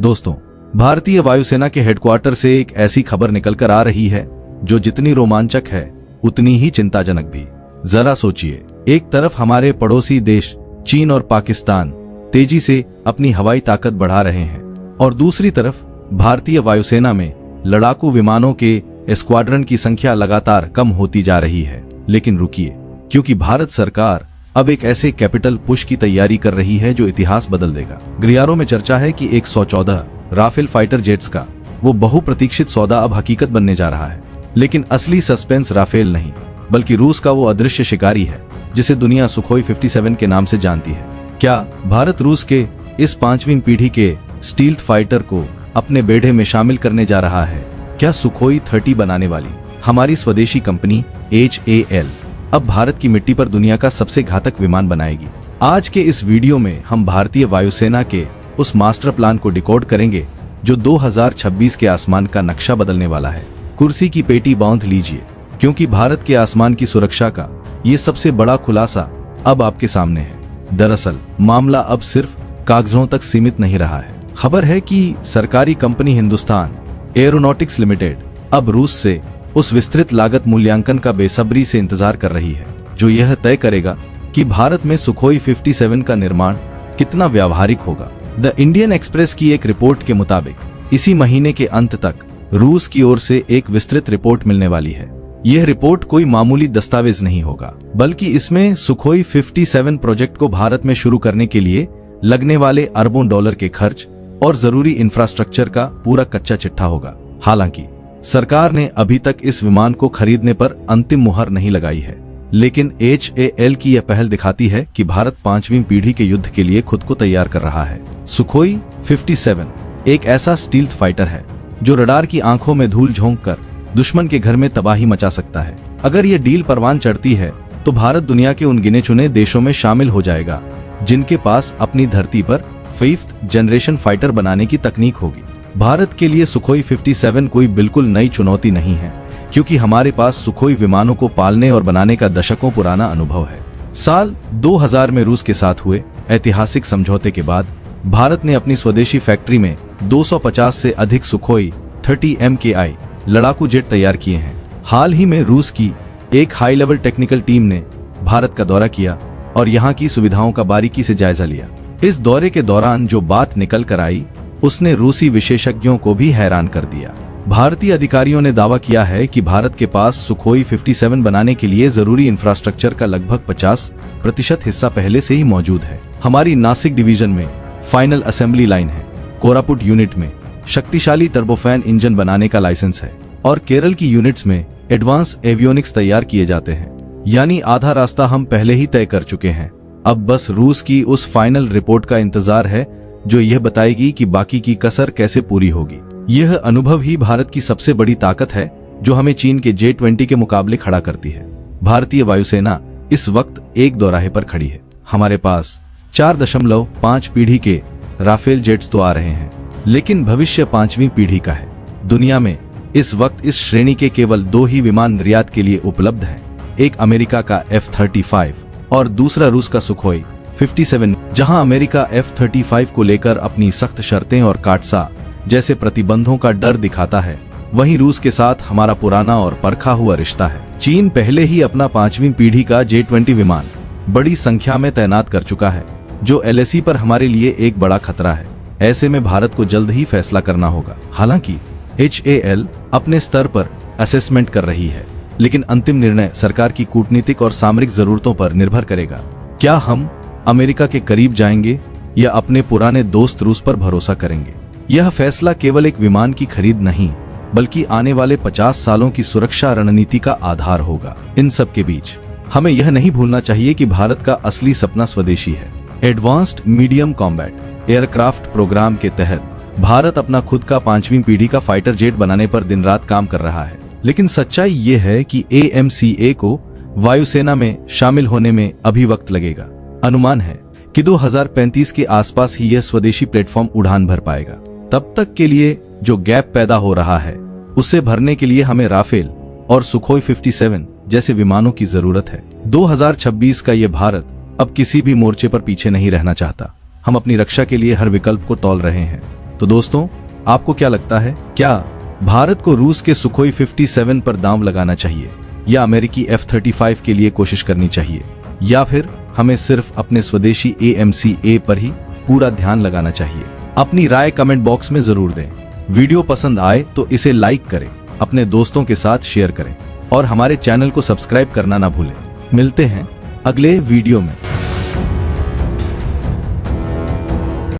दोस्तों, भारतीय वायुसेना के हेडक्वार्टर से एक ऐसी खबर निकलकर आ रही है जो जितनी रोमांचक है उतनी ही चिंताजनक भी। जरा सोचिए, एक तरफ हमारे पड़ोसी देश चीन और पाकिस्तान तेजी से अपनी हवाई ताकत बढ़ा रहे हैं और दूसरी तरफ भारतीय वायुसेना में लड़ाकू विमानों के स्क्वाड्रन की संख्या लगातार कम होती जा रही है। लेकिन रुकिए, क्योंकि भारत सरकार अब एक ऐसे कैपिटल पुश की तैयारी कर रही है जो इतिहास बदल देगा। गलियारों में चर्चा है कि 114 राफेल फाइटर जेट्स का वो बहुप्रतीक्षित सौदा अब हकीकत बनने जा रहा है। लेकिन असली सस्पेंस राफेल नहीं, बल्कि रूस का वो अदृश्य शिकारी है जिसे दुनिया सुखोई 57 के नाम से जानती है। क्या भारत रूस के इस 5वीं पीढ़ी के स्टील्थ फाइटर को अपने बेड़े में शामिल करने जा रहा है? क्या सुखोई 30 बनाने वाली हमारी स्वदेशी कंपनी HAL अब भारत की मिट्टी पर दुनिया का सबसे घातक विमान बनाएगी? आज के इस वीडियो में हम भारतीय वायुसेना के उस मास्टर प्लान को डिकोड करेंगे जो 2026 के आसमान का नक्शा बदलने वाला है। कुर्सी की पेटी बांध लीजिए, क्योंकि भारत के आसमान की सुरक्षा का ये सबसे बड़ा खुलासा अब आपके सामने है। दरअसल मामला अब सिर्फ कागजों तक सीमित नहीं रहा है। खबर है कि सरकारी कंपनी हिंदुस्तान एरोनॉटिक्स लिमिटेड अब रूस से उस विस्तृत लागत मूल्यांकन का बेसब्री से इंतजार कर रही है जो यह तय करेगा कि भारत में सुखोई 57 का निर्माण कितना व्यावहारिक होगा। द इंडियन एक्सप्रेस की एक रिपोर्ट के मुताबिक इसी महीने के अंत तक रूस की ओर से एक विस्तृत रिपोर्ट मिलने वाली है। यह रिपोर्ट कोई मामूली दस्तावेज नहीं होगा, बल्कि इसमें सुखोई 57 प्रोजेक्ट को भारत में शुरू करने के लिए लगने वाले अरबों डॉलर के खर्च और जरूरी इंफ्रास्ट्रक्चर का पूरा कच्चा चिट्ठा होगा। हालांकि सरकार ने अभी तक इस विमान को खरीदने पर अंतिम मुहर नहीं लगाई है, लेकिन HAL की यह पहल दिखाती है कि भारत 5वीं पीढ़ी के युद्ध के लिए खुद को तैयार कर रहा है। सुखोई 57 एक ऐसा स्टील्थ फाइटर है जो रडार की आंखों में धूल झोंक कर दुश्मन के घर में तबाही मचा सकता है। अगर यह डील परवान चढ़ती है तो भारत दुनिया के उन गिने चुने देशों में शामिल हो जाएगा जिनके पास अपनी धरती पर 5th जनरेशन फाइटर बनाने की तकनीक होगी। भारत के लिए सुखोई 57 कोई बिल्कुल नई चुनौती नहीं है, क्योंकि हमारे पास सुखोई विमानों को पालने और बनाने का दशकों पुराना अनुभव है। साल 2000 में रूस के साथ हुए ऐतिहासिक समझौते के बाद भारत ने अपनी स्वदेशी फैक्ट्री में 250 से अधिक सुखोई 30 MKI लड़ाकू जेट तैयार किए हैं। हाल ही में रूस की एक हाई लेवल टेक्निकल टीम ने भारत का दौरा किया और यहाँ की सुविधाओं का बारीकी से जायजा लिया। इस दौरे के दौरान जो बात निकल कर आई उसने रूसी विशेषज्ञों को भी हैरान कर दिया। भारतीय अधिकारियों ने दावा किया है कि भारत के पास सुखोई 57 बनाने के लिए जरूरी इंफ्रास्ट्रक्चर का लगभग 50% हिस्सा पहले से ही मौजूद है। हमारी नासिक डिवीजन में फाइनल असेंबली लाइन है, कोरापुट यूनिट में शक्तिशाली टर्बोफैन इंजन बनाने का लाइसेंस है और केरल की यूनिट्स में एडवांस एवियोनिक्स तैयार किए जाते हैं। यानी आधा रास्ता हम पहले ही तय कर चुके हैं। अब बस रूस की उस फाइनल रिपोर्ट का इंतजार है जो यह बताएगी कि बाकी की कसर कैसे पूरी होगी। यह अनुभव ही भारत की सबसे बड़ी ताकत है जो हमें चीन के J-20 के मुकाबले खड़ा करती है। भारतीय वायुसेना इस वक्त एक दोराहे पर खड़ी है। हमारे पास 4.5 पीढ़ी के राफेल जेट्स तो आ रहे हैं, लेकिन भविष्य 5वीं पीढ़ी का है। दुनिया में इस वक्त इस श्रेणी के केवल 2 ही विमान निर्यात के लिए उपलब्ध हैं, एक अमेरिका का F-35 और दूसरा रूस का सुखोई 57। जहां अमेरिका F-35 को लेकर अपनी सख्त शर्तें और काटसा जैसे प्रतिबंधों का डर दिखाता है, वहीं रूस के साथ हमारा पुराना और परखा हुआ रिश्ता है। चीन पहले ही अपना 5वीं पीढ़ी का J-20 विमान बड़ी संख्या में तैनात कर चुका है, जो LAC पर हमारे लिए एक बड़ा खतरा है। ऐसे में भारत को जल्द ही फैसला करना होगा। हालांकि HAL अपने स्तर पर असेसमेंट कर रही है, लेकिन अंतिम निर्णय सरकार की कूटनीतिक और सामरिक जरूरतों पर निर्भर करेगा। क्या हम अमेरिका के करीब जाएंगे या अपने पुराने दोस्त रूस पर भरोसा करेंगे? यह फैसला केवल एक विमान की खरीद नहीं, बल्कि आने वाले 50 सालों की सुरक्षा रणनीति का आधार होगा। इन सब के बीच हमें यह नहीं भूलना चाहिए कि भारत का असली सपना स्वदेशी है। Advanced medium combat aircraft programme के तहत भारत अपना खुद का 5वीं पीढ़ी का फाइटर जेट बनाने पर दिन रात काम कर रहा है। लेकिन सच्चाई ये है कि AMCA को वायुसेना में शामिल होने में अभी वक्त लगेगा। अनुमान है कि 2035 के आसपास ही यह स्वदेशी प्लेटफॉर्म उड़ान भर पाएगा। तब तक के लिए जो गैप पैदा हो रहा है उसे भरने के लिए हमें राफेल और सुखोई 57 जैसे विमानों की जरूरत है। 2026 का ये भारत अब किसी भी मोर्चे पर पीछे नहीं रहना चाहता। हम अपनी रक्षा के लिए हर विकल्प को तौल रहे हैं। तो दोस्तों, आपको क्या लगता है, क्या भारत को रूस के सुखोई 57 पर दांव लगाना चाहिए या अमेरिकी F-35 के लिए कोशिश करनी चाहिए, या फिर हमें सिर्फ अपने स्वदेशी AMCA पर ही पूरा ध्यान लगाना चाहिए? अपनी राय कमेंट बॉक्स में जरूर दें। वीडियो पसंद आए तो इसे लाइक करें, अपने दोस्तों के साथ शेयर करें और हमारे चैनल को सब्सक्राइब करना ना भूलें। मिलते हैं अगले वीडियो में।